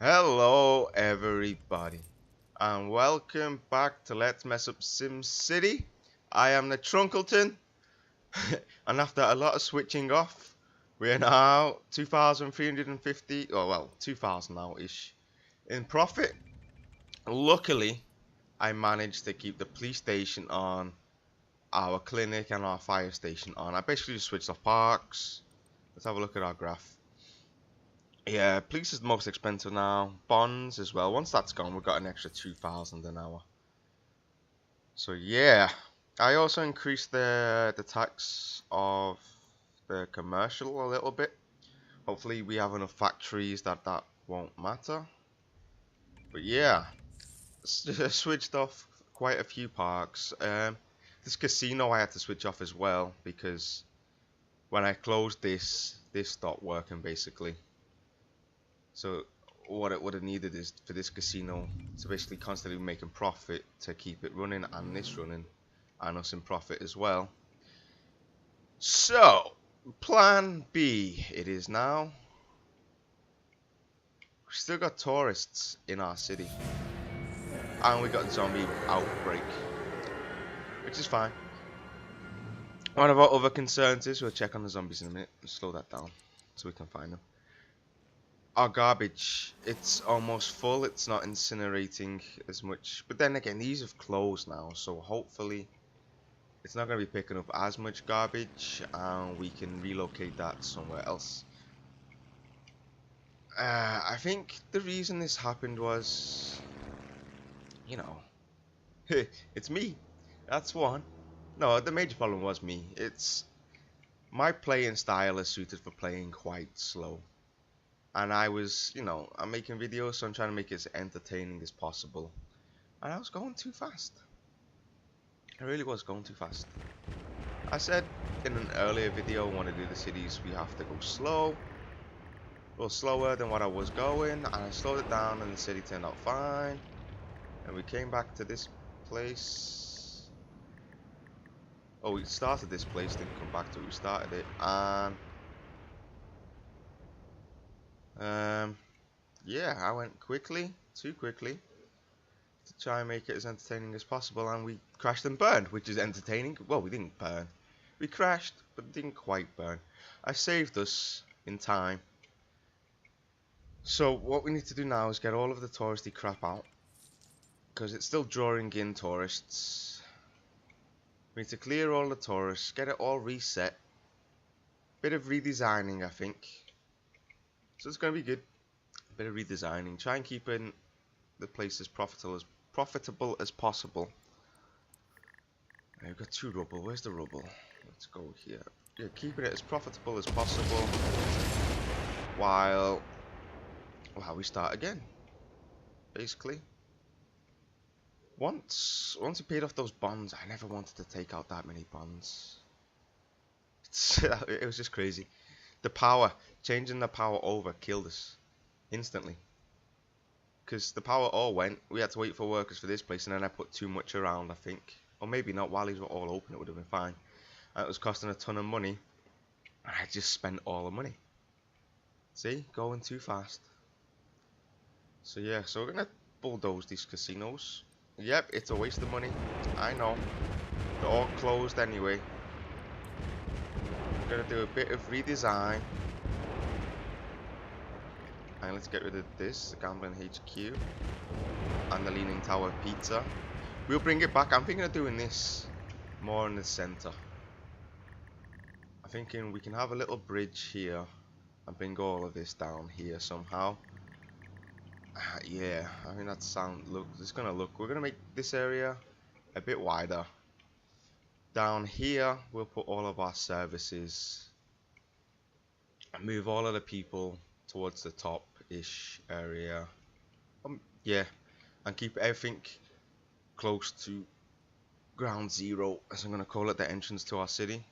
Hello everybody and welcome back to Let's Mess Up SimCity. I am the Trunkleton and after a lot of switching off we are now 2,350 2,000 now ish in profit. Luckily I managed to keep the police station on, our clinic and our fire station on. I basically just switched off parks. Let's have a look at our graph. Yeah, police is the most expensive now. Bonds as well. Once that's gone, we've got an extra 2,000 an hour. So yeah, I also increased the tax of the commercial a little bit. Hopefully we have enough factories that won't matter. But yeah, switched off quite a few parks. This casino I had to switch off as well because when I closed this stopped working basically. So what it would have needed is for this casino to basically constantly be making profit to keep it running and this running and us in profit as well. So plan B it is now. We've still got tourists in our city and we got a zombie outbreak, which is fine. One of our other concerns is we'll check on the zombies in a minute and slow that down so we can find them. Our garbage, it's almost full, it's not incinerating as much, but then again these have closed now, so hopefully it's not going to be picking up as much garbage and we can relocate that somewhere else. I think the reason this happened was, you know, it's me, that's one. No, the major problem was me. It's my playing style is suited for playing quite slow. And I was, I'm making videos, so I'm trying to make it as entertaining as possible. And I was going too fast. I really was going too fast. I said in an earlier video, when I do the cities, we have to go slow. A little slower than what I was going. And I slowed it down and the city turned out fine. And we came back to this place. Oh, we started this place, didn't come back to it. We started it. And yeah, I went quickly, too quickly, to try and make it as entertaining as possible, and we crashed and burned, which is entertaining. Well, we didn't burn. We crashed, but didn't quite burn. I saved us in time. So what we need to do now is get all of the touristy crap out, because it's still drawing in tourists. We need to clear all the tourists, get it all reset. Bit of redesigning, I think. So it's going to be good. Bit of redesigning, try and keep in the place as profitable as possible. We've got 2 rubble. Where's the rubble? Let's go here. Yeah, keeping it as profitable as possible while we start again. Basically, once we paid off those bonds, I never wanted to take out that many bonds. It was just crazy. The power, changing the power over, killed us instantly. Because the power all went, we had to wait for workers for this place, and then I put too much around, I think. Or maybe not, while these were all open it would have been fine. And it was costing a ton of money, and I just spent all the money. See, going too fast. So yeah, so we're going to bulldoze these casinos. Yep, it's a waste of money, I know. They're all closed anyway. We're going to do a bit of redesign. And let's get rid of this, the Gambling HQ and the Leaning Tower Pizza. We'll bring it back. I'm thinking of doing this more in the center. I'm thinking we can have a little bridge here and bring all of this down here somehow. Yeah, I mean it's gonna look. We're gonna make this area a bit wider. Down here we'll put all of our services and move all of the people towards the top-ish area. Yeah, and keep everything close to ground zero, as I'm going to call it, the entrance to our city.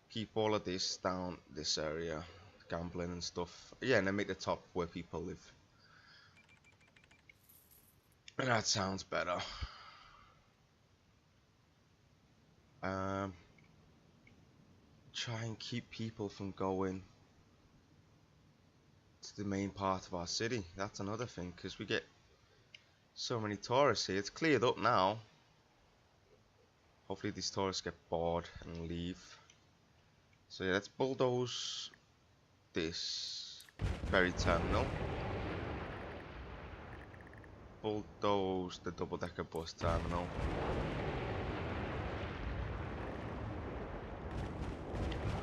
Keep all of this down this area, gambling and stuff. Yeah, and then make the top where people live. And that sounds better. Try and keep people from going to the main part of our city. That's another thing, because we get so many tourists here. It's cleared up now. Hopefully these tourists get bored and leave. So yeah, let's bulldoze this ferry terminal. Bulldoze the double-decker bus terminal.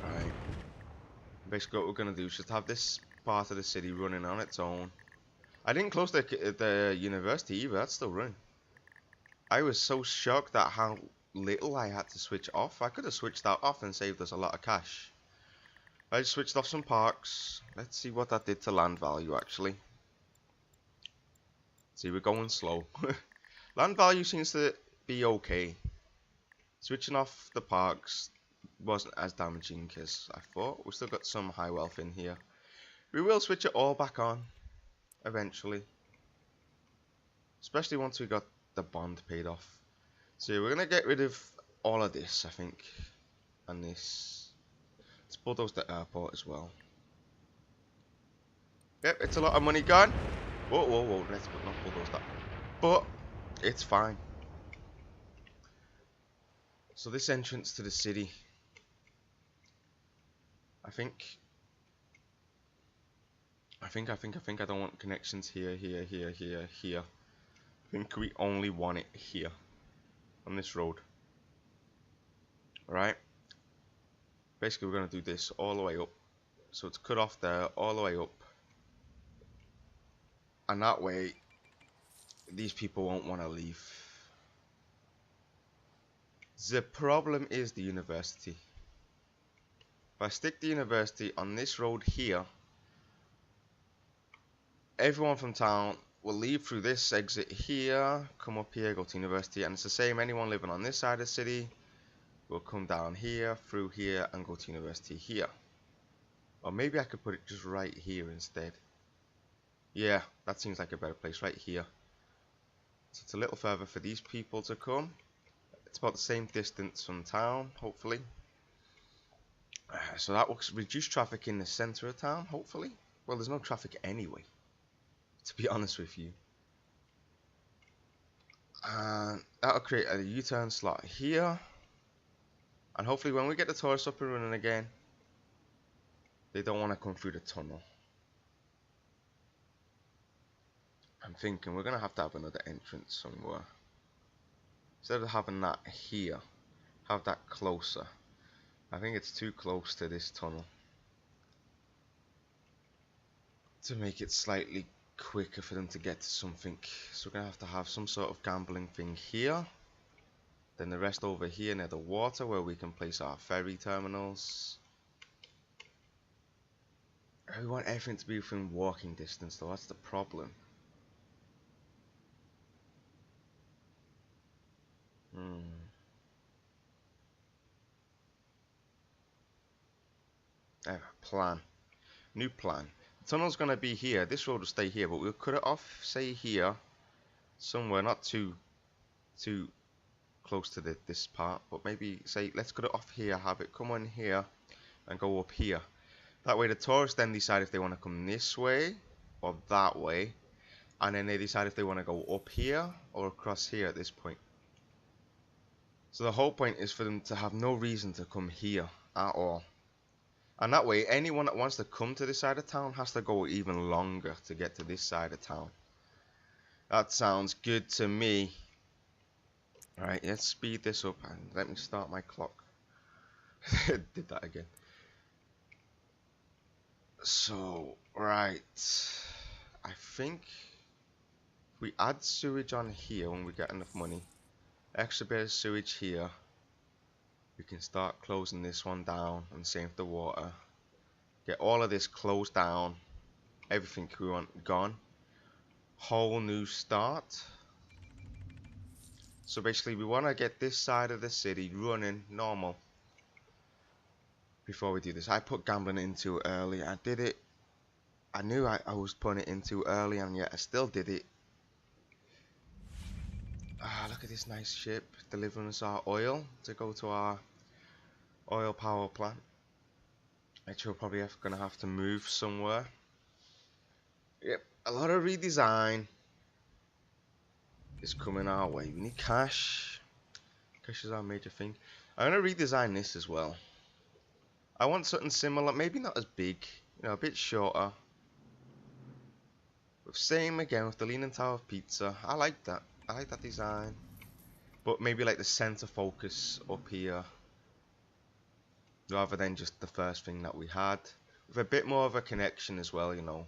Right. Basically what we're going to do is just have this part of the city running on its own. I didn't close the university either, that's still running. I was so shocked at how little I had to switch off. I could have switched that off and saved us a lot of cash. I just switched off some parks. Let's see what that did to land value actually. See, we're going slow. Land value seems to be okay. Switching off the parks wasn't as damaging as I thought. We've still got some high wealth in here. We will switch it all back on eventually. Especially once we got the bond paid off. So we're going to get rid of all of this, I think. And this. Let's bulldoze the airport as well. Yep, it's a lot of money gone. Whoa, whoa, whoa, let's not bulldoze that. But, it's fine. So this entrance to the city, I think I don't want connections here. I think we only want it here, on this road. Alright? Basically we're going to do this all the way up. So it's cut off there, all the way up. And that way, these people won't want to leave. The problem is the university. If I stick the university on this road here, everyone from town will leave through this exit here, come up here, go to university, and it's the same. Anyone living on this side of the city will come down here, through here, and go to university here. Or maybe I could put it just right here instead. Yeah, that seems like a better place, right here. So it's a little further for these people to come. It's about the same distance from town, hopefully. So that will reduce traffic in the center of town, hopefully. Well, there's no traffic anyway, to be honest with you. And that'll create a U-turn slot here. And hopefully when we get the tourists up and running again, they don't want to come through the tunnel. I'm thinking we're going to have another entrance somewhere. Instead of having that here, have that closer. I think it's too close to this tunnel to make it slightly quicker for them to get to something. So we're going to have some sort of gambling thing here. Then the rest over here near the water where we can place our ferry terminals. We want everything to be within walking distance though, that's the problem. Plan. New plan. The tunnel's going to be here. This road will stay here, but we'll cut it off, say here, somewhere not too close to this part, but maybe say let's cut it off here, have it come on here and go up here. That way the tourists then decide if they want to come this way or that way, and then they decide if they want to go up here or across here at this point. So the whole point is for them to have no reason to come here at all. And that way, anyone that wants to come to this side of town has to go even longer to get to this side of town. That sounds good to me. Alright, let's speed this up and let me start my clock. Did that again. So, right. I think if we add sewage on here when we get enough money, extra bit of sewage here, we can start closing this one down and save the water. Get all of this closed down. Everything we want gone. Whole new start. So basically we want to get this side of the city running normal. Before we do this, I put gambling in too early. I did it. I knew I was putting it in too early, and yet I still did it. Ah, look at this nice ship delivering us our oil to go to our oil power plant. Which we're probably going to have to move somewhere. Yep, a lot of redesign is coming our way. We need cash. Cash is our major thing. I'm gonna redesign this as well. I want something similar, maybe not as big, you know, a bit shorter. With same again with the Leaning Tower of Pizza. I like that. I like that design. But maybe like the center focus up here, rather than just the first thing that we had. With a bit more of a connection as well, you know.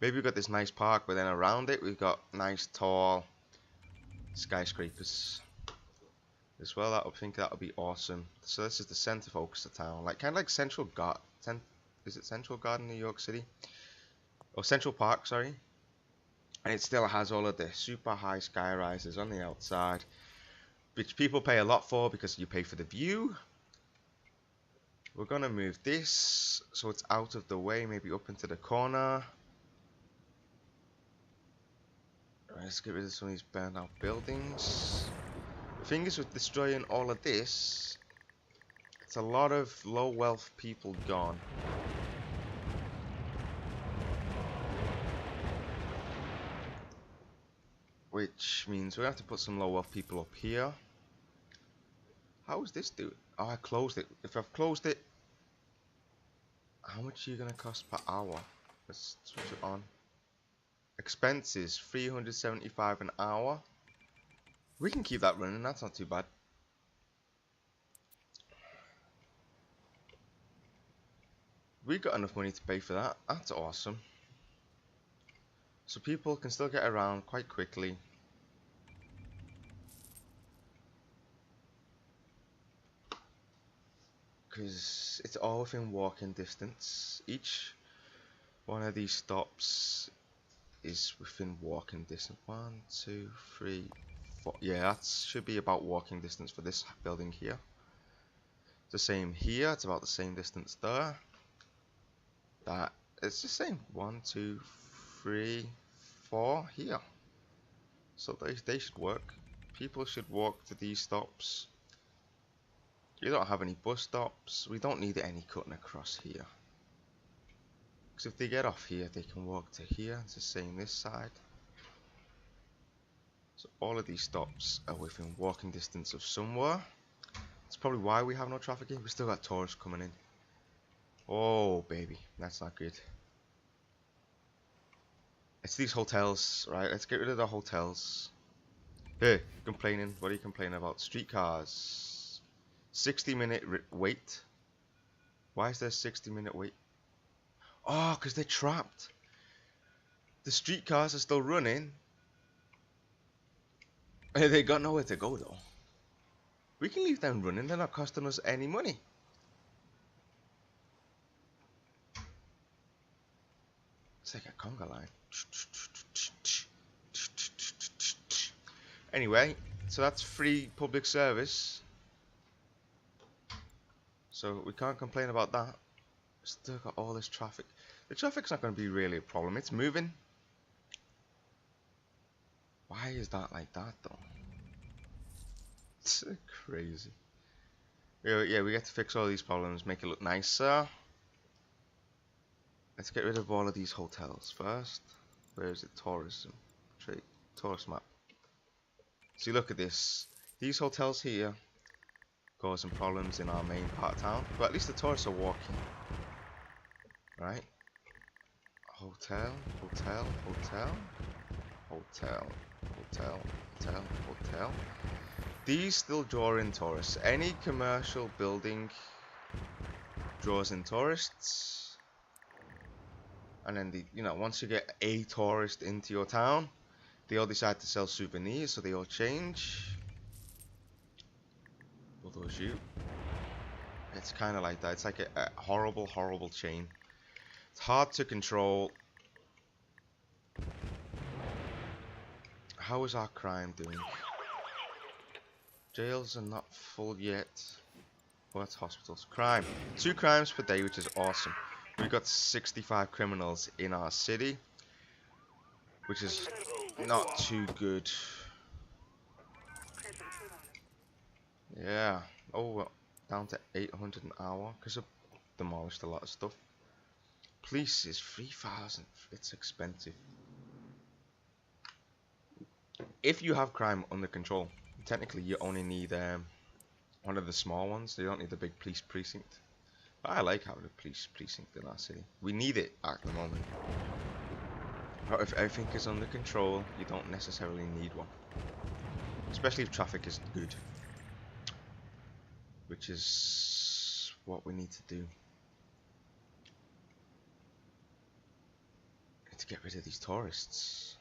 Maybe we've got this nice park, but then around it we've got nice tall skyscrapers as well. I think that would be awesome. So this is the center focus of town, like kind of like Central Garden. Is it Central Garden, New York City? Or Central Park, sorry. And it still has all of the super high sky rises on the outside, which people pay a lot for because you pay for the view. We're gonna move this so it's out of the way, maybe up into the corner. Let's get rid of some of these burned out buildings. The thing is with destroying all of this, it's a lot of low wealth people gone. Which means we're gonna have to put some low wealth people up here. How is this doing? Oh, I closed it. If I've closed it, how much are you gonna cost per hour? Let's switch it on. Expenses, 375 an hour. We can keep that running, that's not too bad. We got enough money to pay for that, that's awesome. So people can still get around quite quickly. Because it's all within walking distance. Each one of these stops is within walking distance. 1, 2, 3, 4. Yeah, that should be about walking distance for this building here. It's the same here. It's about the same distance there. That it's the same. 1, 2, 3, 4 here. So they should work. People should walk to these stops. You don't have any bus stops. We don't need any cutting across here. Because if they get off here, they can walk to here. It's the same this side. So all of these stops are within walking distance of somewhere. That's probably why we have no traffic here. We still got tourists coming in. Oh baby, that's not good. It's these hotels, right? Let's get rid of the hotels. Hey, complaining. What are you complaining about? Streetcars. 60-minute wait. Why is there a 60-minute wait? Oh, because they're trapped. The streetcars are still running. They got nowhere to go though. We can leave them running. They're not costing us any money. It's like a conga line. Anyway, so that's free public service. So we can't complain about that. Still got all this traffic. The traffic's not going to be really a problem. It's moving. Why is that like that though? It's crazy. Yeah, we get to fix all these problems, make it look nicer. Let's get rid of all of these hotels first. Where is it? Tourism. Trade. Tourist map. See, look at this. These hotels here causing problems in our main part of town. But at least the tourists are walking. Right? Hotel, hotel, hotel, hotel, hotel, hotel, hotel. These still draw in tourists. Any commercial building draws in tourists. And then, once you get a tourist into your town, they all decide to sell souvenirs, so they all change. Bulldoze you. It's kind of like that. It's like a horrible, horrible chain. It's hard to control. How is our crime doing? Jails are not full yet. Well, that's hospitals. Crime. 2 crimes per day, which is awesome. We've got 65 criminals in our city, which is not too good. Yeah. Oh, well, down to 800 an hour because I've demolished a lot of stuff. Police is 3,000. It's expensive. If you have crime under control, technically you only need one of the small ones. You don't need the big police precinct. But I like having a police precinct in our city. We need it at the moment. But if everything is under control, you don't necessarily need one. Especially if traffic is good. Which is what we need to do. To get rid of these tourists.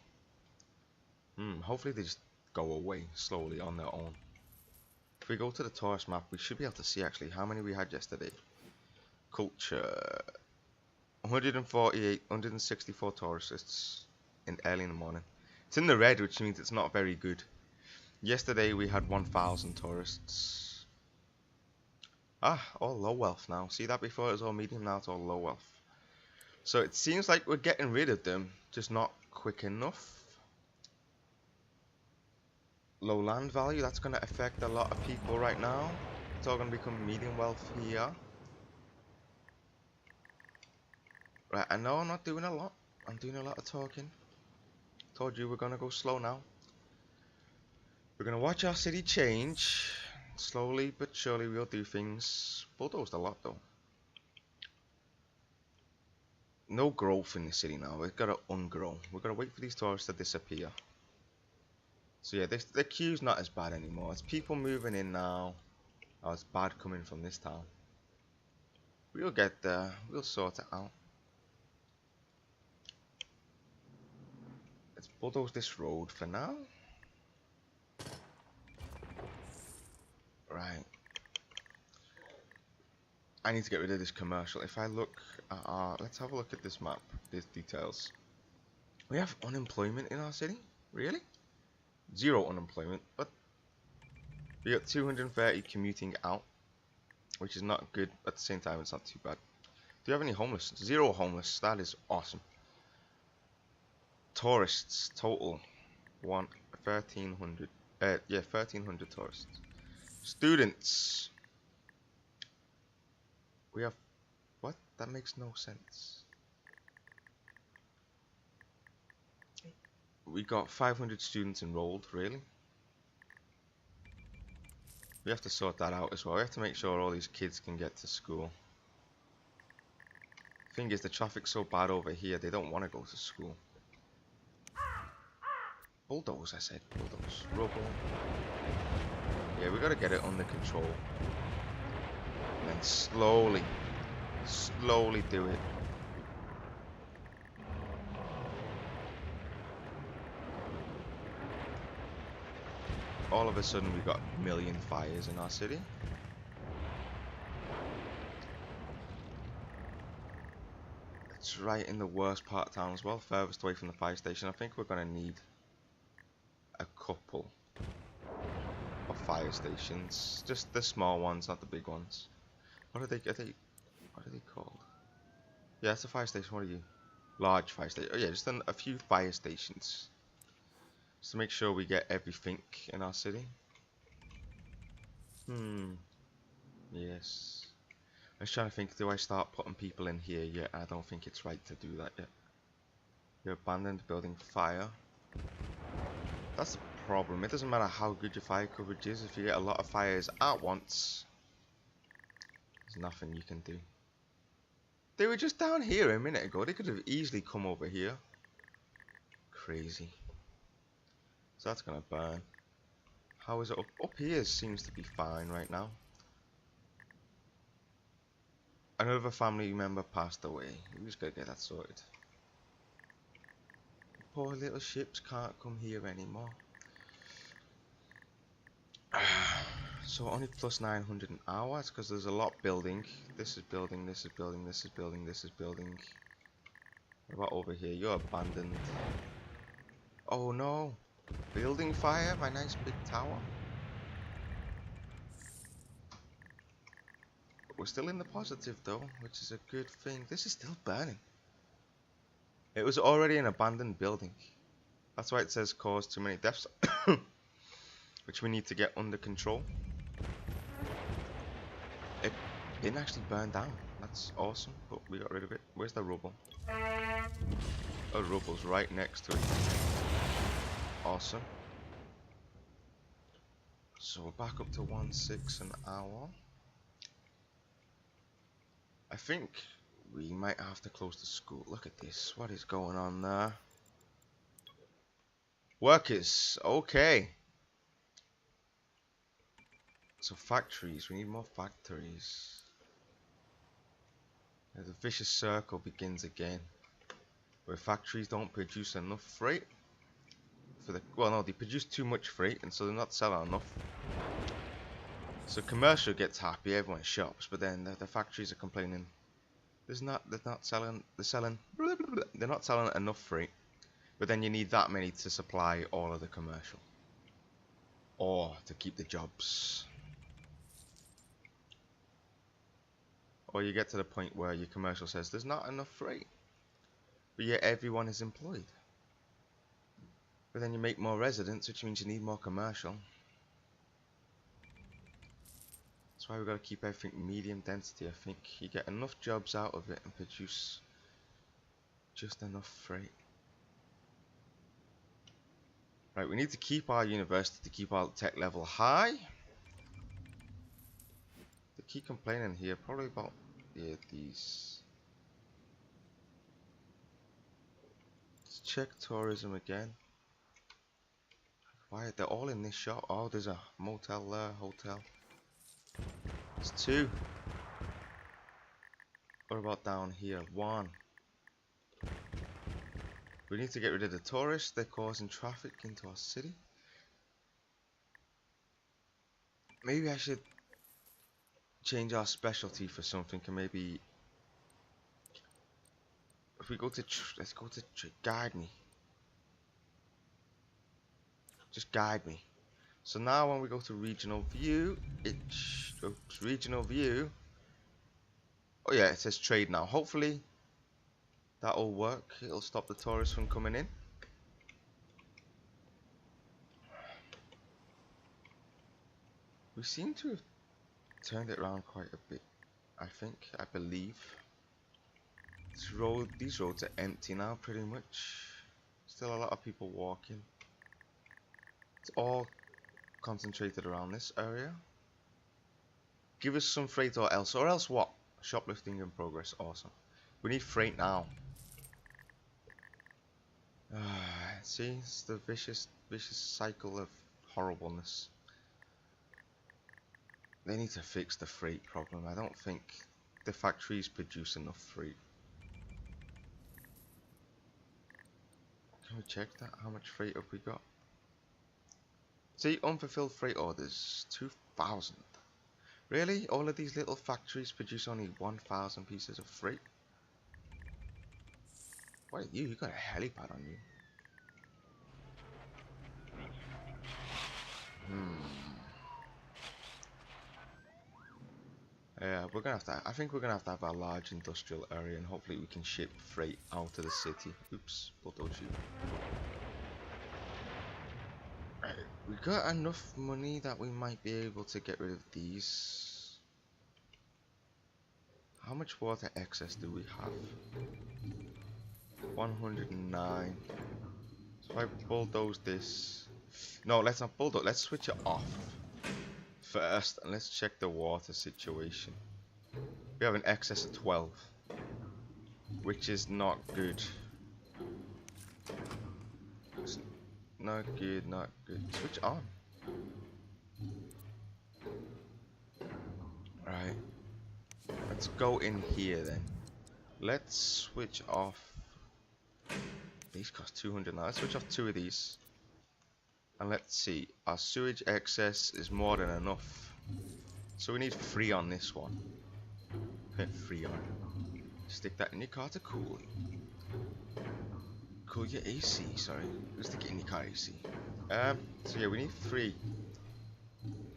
Hopefully they just go away slowly on their own. If we go to the tourist map, we should be able to see actually how many we had yesterday. Culture. 148, 164 tourists early in the morning. It's in the red, which means it's not very good. Yesterday we had 1,000 tourists. All low wealth now. See that before it was all medium, now it's all low wealth. So it seems like we're getting rid of them, just not quick enough. Low land value, that's going to affect a lot of people right now. It's all going to become medium wealth here. Right, I know I'm not doing a lot. I'm doing a lot of talking. Told you we're going to go slow now. We're going to watch our city change. Slowly but surely we'll do things. Bulldozed a lot though. No growth in the city now. We've got to ungrow. We've got to wait for these tourists to disappear. So yeah, the queue's not as bad anymore. It's people moving in now. Oh, it's bad coming from this town. We'll get there. We'll sort it out. Let's bulldoze this road for now. Right. I need to get rid of this commercial. If I look at let's have a look at this map. These details. We have unemployment in our city? Really? 0 unemployment, but we got 230 commuting out, which is not good. At the same time, it's not too bad. Do you have any homeless? 0 homeless. That is awesome. Tourists total 1,300. Yeah, 1,300 tourists. Students. We have what? That makes no sense. We got 500 students enrolled, really? We have to sort that out as well. We have to make sure all these kids can get to school. Thing is, the traffic's so bad over here, they don't want to go to school. Bulldoze, I said. Bulldoze. Rubble. Yeah, we gotta get it under control. And then slowly do it. All of a sudden we got a million fires in our city. It's right in the worst part of town as well, furthest away from the fire station. I think we're gonna need a couple of fire stations. Just the small ones, not the big ones. What are they called? Yeah, it's a fire station. What are you? Large fire station. Oh yeah, just a few fire stations. Just to make sure we get everything in our city. Yes. I was trying to think, do I start putting people in here yet? I don't think it's right to do that yet. Your abandoned building fire. That's the problem. It doesn't matter how good your fire coverage is. If you get a lot of fires at once, there's nothing you can do. They were just down here a minute ago. They could have easily come over here. Crazy. So that's gonna burn. How is it up? Up here seems to be fine right now. Another family member passed away. We just gotta get that sorted. Poor little ships can't come here anymore. So only plus 900 an hour. It's because there's a lot building. This is building, this is building, this is building, this is building. What about over here? You're abandoned. Oh no. Building fire, my nice big tower. But we're still in the positive though, which is a good thing. This is still burning. It was already an abandoned building. That's why it says caused too many deaths. Which we need to get under control. It didn't actually burn down. That's awesome, but we got rid of it. Where's the rubble? Oh, rubble's right next to it. Awesome. So we're back up to 1.6 an hour. I think we might have to close the school. Look at this. What is going on there? Workers. Okay. So factories. We need more factories. The vicious circle begins again. Where factories don't produce enough freight. Well, no, they produce too much freight, and so they're not selling enough. So commercial gets happy, everyone shops, but then the factories are complaining. They're not selling enough freight. But then you need that many to supply all of the commercial, or to keep the jobs. Or you get to the point where your commercial says there's not enough freight, but yet everyone is employed. But then you make more residents, which means you need more commercial. That's why we've got to keep everything medium density. I think you get enough jobs out of it and produce just enough freight. Right, we need to keep our university to keep our tech level high. They keep complaining here, probably about these. Let's check tourism again. Why they're all in this shop? Oh, there's a motel there, hotel. There's 2. What about down here? 1. We need to get rid of the tourists. They're causing traffic into our city. Maybe I should change our specialty for something, and maybe if we go to let's go to guide me. Just guide me. So now when we go to regional view, regional view. Oh yeah, it says trade now. Hopefully that'll work. It'll stop the tourists from coming in. We seem to have turned it around quite a bit. I believe. These roads are empty now, pretty much. Still a lot of people walking. It's all concentrated around this area. Give us some freight or else. Or else what? Shoplifting in progress. Awesome. We need freight now. See, it's the vicious cycle of horribleness. They need to fix the freight problem. I don't think the factories produce enough freight. Can we check that? How much freight have we got? See, unfulfilled freight orders, 2,000. Really? All of these little factories produce only 1,000 pieces of freight? What are you? You got a helipad on you. Yeah, we're gonna have to. I think we're gonna have to have a large industrial area, and hopefully we can ship freight out of the city. Oops, bulldoze you. Right, we got enough money that we might be able to get rid of these. How much water excess do we have? 109. So if I bulldoze this. No, let's not bulldoze. Let's switch it off first, and let's check the water situation. We have an excess of 12, which is not good. It's not good, not good. Switch on. Right. Let's go in here then. Let's switch off. These cost 200 now. Let's switch off 2 of these. And let's see. Our sewage excess is more than enough. So we need 3 on this one. 3 on. Stick that in your car to cool. Cool your AC, sorry. Stick it in your car AC. So yeah, we need 3.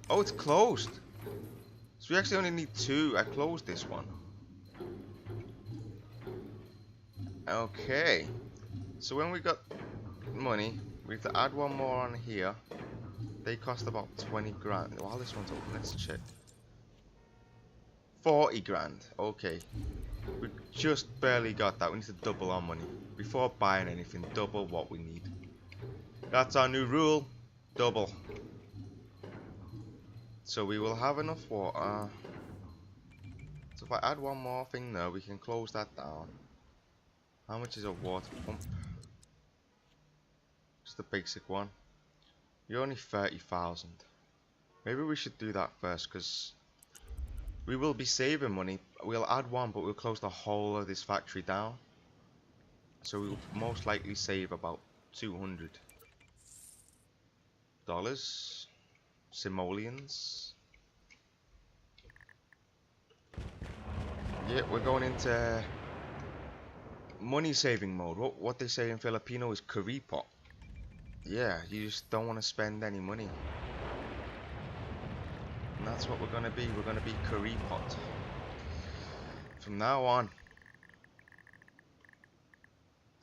Oh, it's closed. So we actually only need 2. I closed this one. Okay. So when we got money, we have to add 1 more on here. They cost about 20 grand. While this one's open, let's check. 40 grand. Okay. We just barely got that. We need to double our money. Before buying anything, double what we need. That's our new rule. Double. So we will have enough water. So if I add one more thing there, we can close that down. How much is a water pump? Just the basic one. You're only 30,000. Maybe we should do that first, because we will be saving money. We'll add one, but we'll close the whole of this factory down. So we'll most likely save about $200. Simoleons. Yeah, we're going into money saving mode. What they say in Filipino is kuripot. Yeah, you just don't want to spend any money. And that's what we're going to be. We're going to be kuripot. From now on.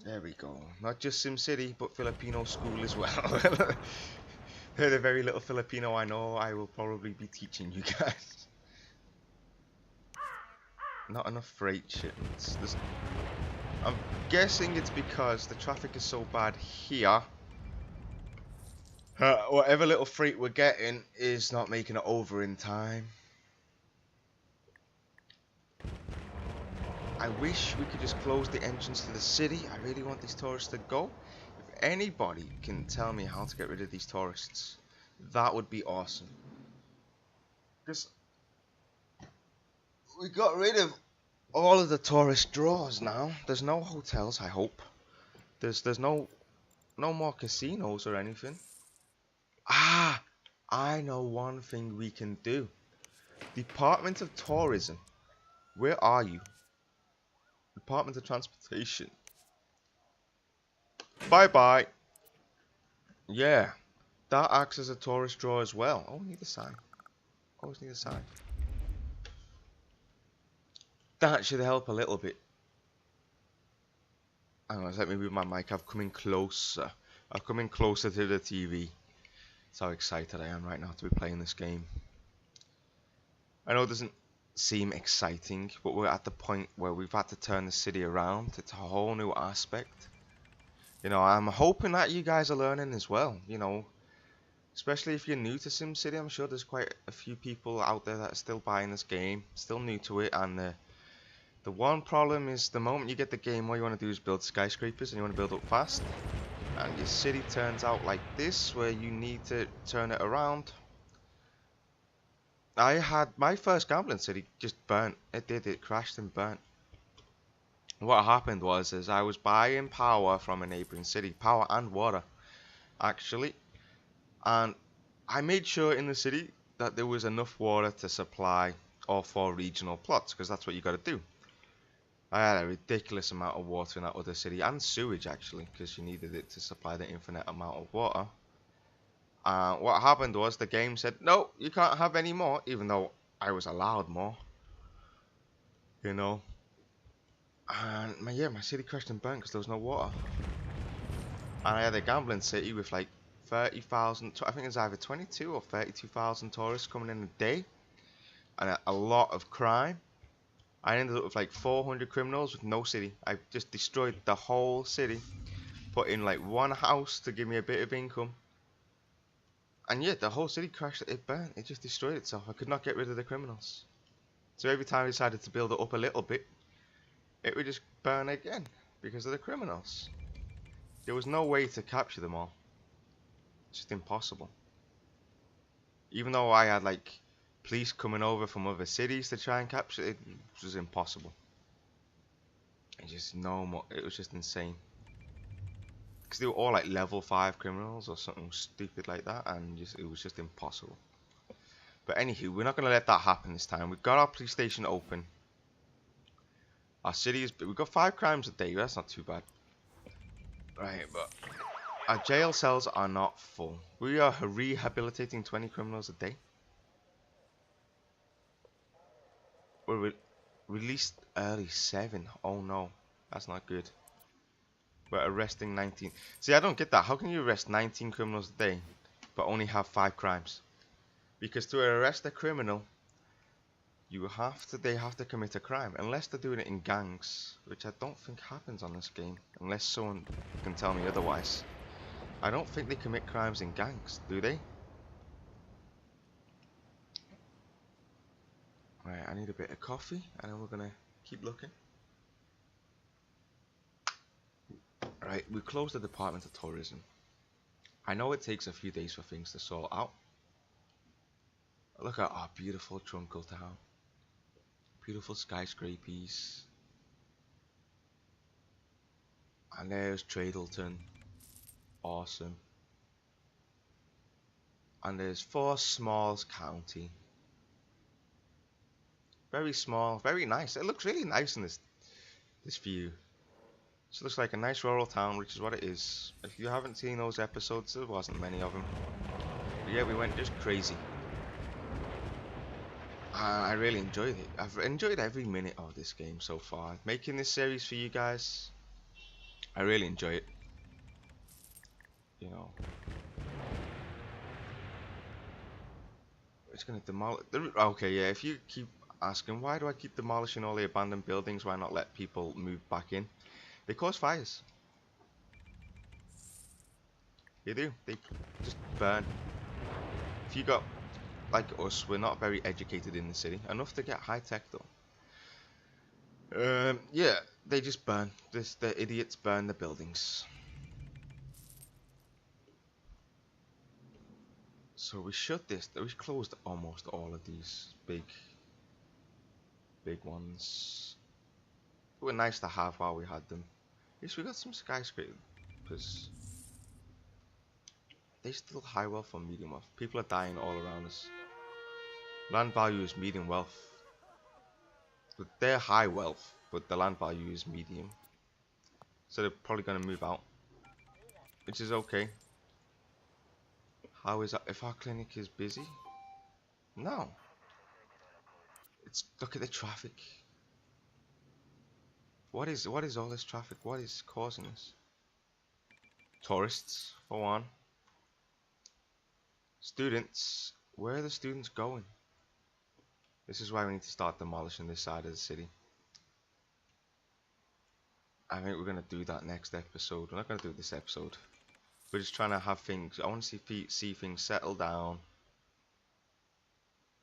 There we go. Not just SimCity, but Filipino school as well. They're the very little Filipino I know. I will probably be teaching you guys. Not enough freight shipments. I'm guessing it's because the traffic is so bad here. Whatever little freight we're getting is not making it over in time. I wish we could just close the entrance to the city. I really want these tourists to go. If anybody can tell me how to get rid of these tourists, that would be awesome. Because we got rid of all of the tourist draws now. There's no hotels, I hope. There's no more casinos or anything. Ah, I know one thing we can do. Department of Tourism. Where are you? Department of Transportation. Bye bye. Yeah, that acts as a tourist draw as well. Oh, we need a sign. Always need a sign. That should help a little bit. Hang on, let me move my mic. I've come in closer. I've come in closer to the TV. That's how excited I am right now to be playing this game. I know it doesn't seem exciting, but we're at the point where we've had to turn the city around. It's a whole new aspect. You know, I'm hoping that you guys are learning as well, you know. Especially if you're new to SimCity, I'm sure there's quite a few people out there that are still buying this game, still new to it, and the one problem is the moment you get the game, what you want to do is build skyscrapers and you want to build up fast. And your city turns out like this, where you need to turn it around. I had my first gambling city just burnt. It crashed and burnt. What happened was I was buying power from a neighboring city, power and water, actually. And I made sure in the city that there was enough water to supply all 4 regional plots, because that's what you got to do. I had a ridiculous amount of water in that other city, and sewage actually, because you needed it to supply the infinite amount of water. What happened was the game said, no, you can't have any more, even though I was allowed more. You know. And my city crashed and burnt because there was no water. And I had a gambling city with like 30,000, I think it was either 22 or 32,000 tourists coming in a day. And a lot of crime. I ended up with like 400 criminals with no city. I just destroyed the whole city. Put in like one house to give me a bit of income. And yeah, the whole city crashed, it burnt, it just destroyed itself. I could not get rid of the criminals. So every time I decided to build it up a little bit, it would just burn again because of the criminals. There was no way to capture them all. It's just impossible. Even though I had like police coming over from other cities to try and capture it, it was impossible. It just it was just insane. Because they were all like level 5 criminals or something stupid like that, and it was just impossible. But anywho, we're not going to let that happen this time. We've got our police station open. Our city is... We've got 5 crimes a day, that's not too bad. Right, but... Our jail cells are not full. We are rehabilitating 20 criminals a day. We're released early 7. Oh no, that's not good. We're arresting 19. See, I don't get that. How can you arrest 19 criminals a day, but only have 5 crimes? Because to arrest a criminal, they have to commit a crime, unless they're doing it in gangs, which I don't think happens on this game, unless someone can tell me otherwise. I don't think they commit crimes in gangs, do they? Right, I need a bit of coffee, and then we're gonna keep looking. Right, we closed the Department of Tourism. I know it takes a few days for things to sort out. Look at our beautiful Trunkle Town. Beautiful skyscrapers. And there's Tradleton. Awesome. And there's Four Smalls County. Very small, very nice. It looks really nice in this view. This looks like a nice rural town, which is what it is. If you haven't seen those episodes, there wasn't many of them. But yeah, we went just crazy. I really enjoyed it. I've enjoyed every minute of this game so far. Making this series for you guys, I really enjoy it. You know, it's gonna demolish. Okay, yeah. If you keep asking, why do I keep demolishing all the abandoned buildings? Why not let people move back in? They cause fires. They do. They just burn. If you got, like us, we're not very educated in the city. Enough to get high tech though. Yeah, they just burn. The idiots burn the buildings. So we shut this. We closed almost all of these big ones. They were nice to have while we had them. At least we got some skyscrapers. They still high wealth or medium wealth. People are dying all around us. Land value is medium wealth. But they're high wealth, but the land value is medium. So they're probably going to move out. Which is okay. How is that? If our clinic is busy? No. Look at the traffic. What is all this traffic? What is causing this? Tourists, for one. Students. Where are the students going? This is why we need to start demolishing this side of the city. I think we're going to do that next episode. We're not going to do this episode. We're just trying to have things. I want to see things settle down.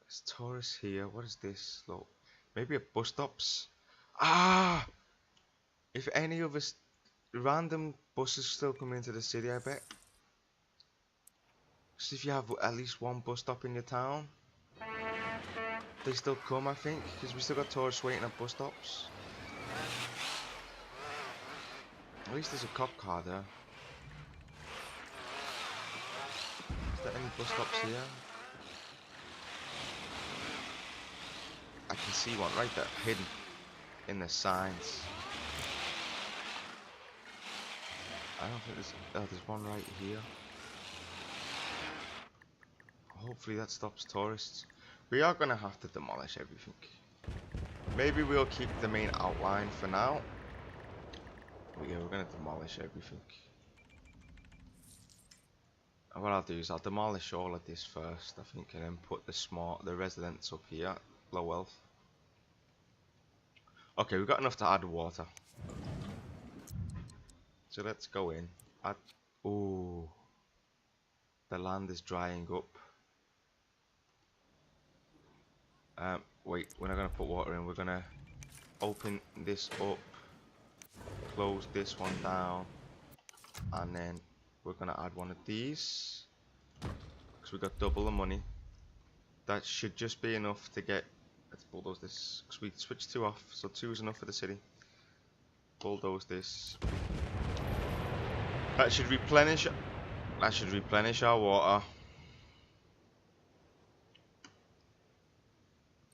There's tourists here. What is this? Look, maybe at bus stops. Ah! If any of us random buses still come into the city, I bet. Because if you have at least one bus stop in your town, they still come, I think. Because we still got tourists waiting at bus stops. At least there's a cop car there. Is there any bus stops here? I can see one right there, hidden in the signs. I don't think there's one right here. Hopefully that stops tourists. We are gonna have to demolish everything. Maybe we'll keep the main outline for now. But yeah, we're gonna demolish everything. And what I'll do is I'll demolish all of this first, I think, and then put the residents up here, low wealth. Okay, we've got enough to add water. So let's go in. Ooh, the land is drying up. Wait, we're not gonna put water in. We're gonna open this up, close this one down, and then we're gonna add one of these because we got double the money. That should just be enough to get. Let's bulldoze this because we switched 2 off, so 2 is enough for the city. Bulldoze this. That should replenish. That should replenish our water.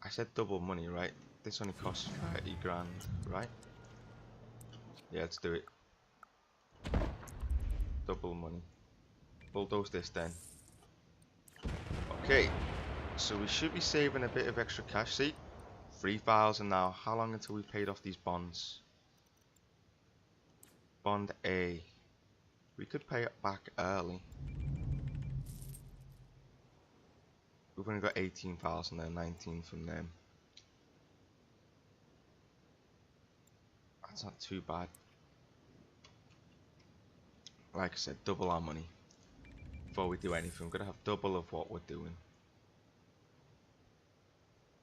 I said double money, right? This only costs 30 grand, right? Yeah, let's do it. Double money. Bulldoze this then. Okay, so we should be saving a bit of extra cash. See, 3,000 now. How long until we paid off these bonds? Bond A. We could pay it back early. We've only got 18,000 and 19 from them. That's not too bad. Like I said, double our money. Before we do anything, we're going to have double of what we're doing.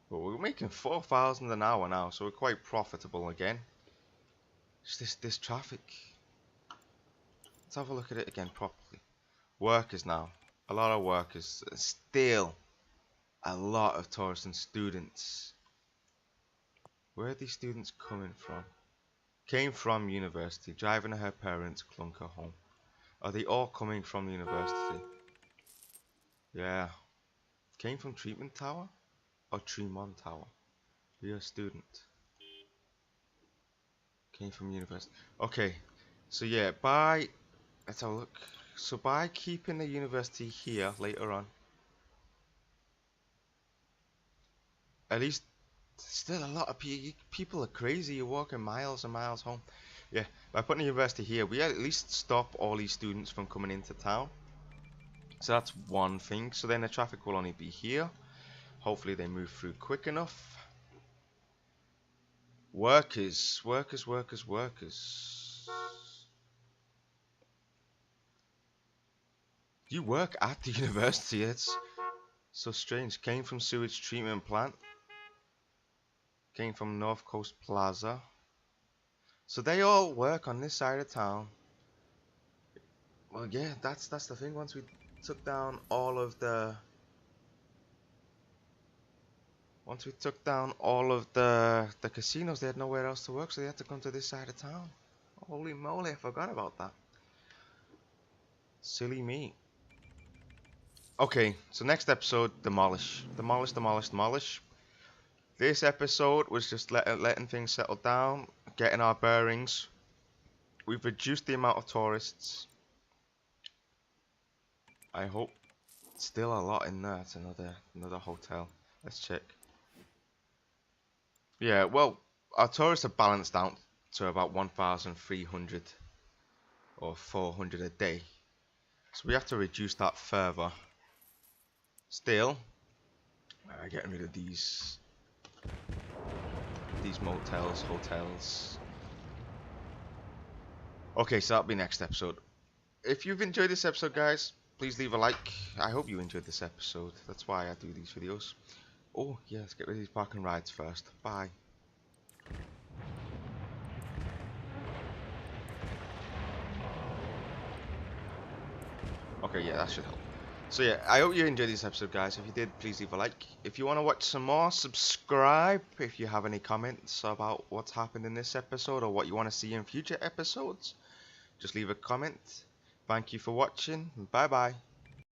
But we're making 4,000 an hour now, so we're quite profitable again. Just this traffic. Let's have a look at it again properly. Workers now. A lot of workers. Still a lot of tourists and students. Where are these students coming from? Came from university, driving her parents' clunker home. Are they all coming from university? Yeah. Came from Treatment Tower? Or Tremont Tower? You're a student. Came from university. Okay. So yeah, let's have a look. So by keeping the university here later on, at least still a lot of people are crazy. You're walking miles and miles home. Yeah, by putting the university here, we at least stop all these students from coming into town. So that's one thing. So then the traffic will only be here. Hopefully they move through quick enough. Workers. You work at the university. It's so strange. Came from sewage treatment plant. Came from North Coast Plaza. So they all work on this side of town. Well, yeah, that's the thing. Once we took down all of the casinos, they had nowhere else to work, so they had to come to this side of town. Holy moly, I forgot about that. Silly me. Okay, so next episode, demolish. Demolish. This episode was just letting things settle down, getting our bearings. We've reduced the amount of tourists. I hope. Still a lot in there. It's another hotel. Let's check. Yeah, well, our tourists are balanced out to about 1,300 or 400 a day. So we have to reduce that further. Still, getting rid of these motels, hotels. Okay, so that'll be next episode. If you've enjoyed this episode, guys, please leave a like. I hope you enjoyed this episode. That's why I do these videos. Oh, yeah, let's get rid of these parking rides first. Bye. Okay, yeah, that should help. So yeah, I hope you enjoyed this episode, guys. If you did, please leave a like. If you want to watch some more, subscribe. If you have any comments about what's happened in this episode or what you want to see in future episodes, just leave a comment. Thank you for watching. Bye bye.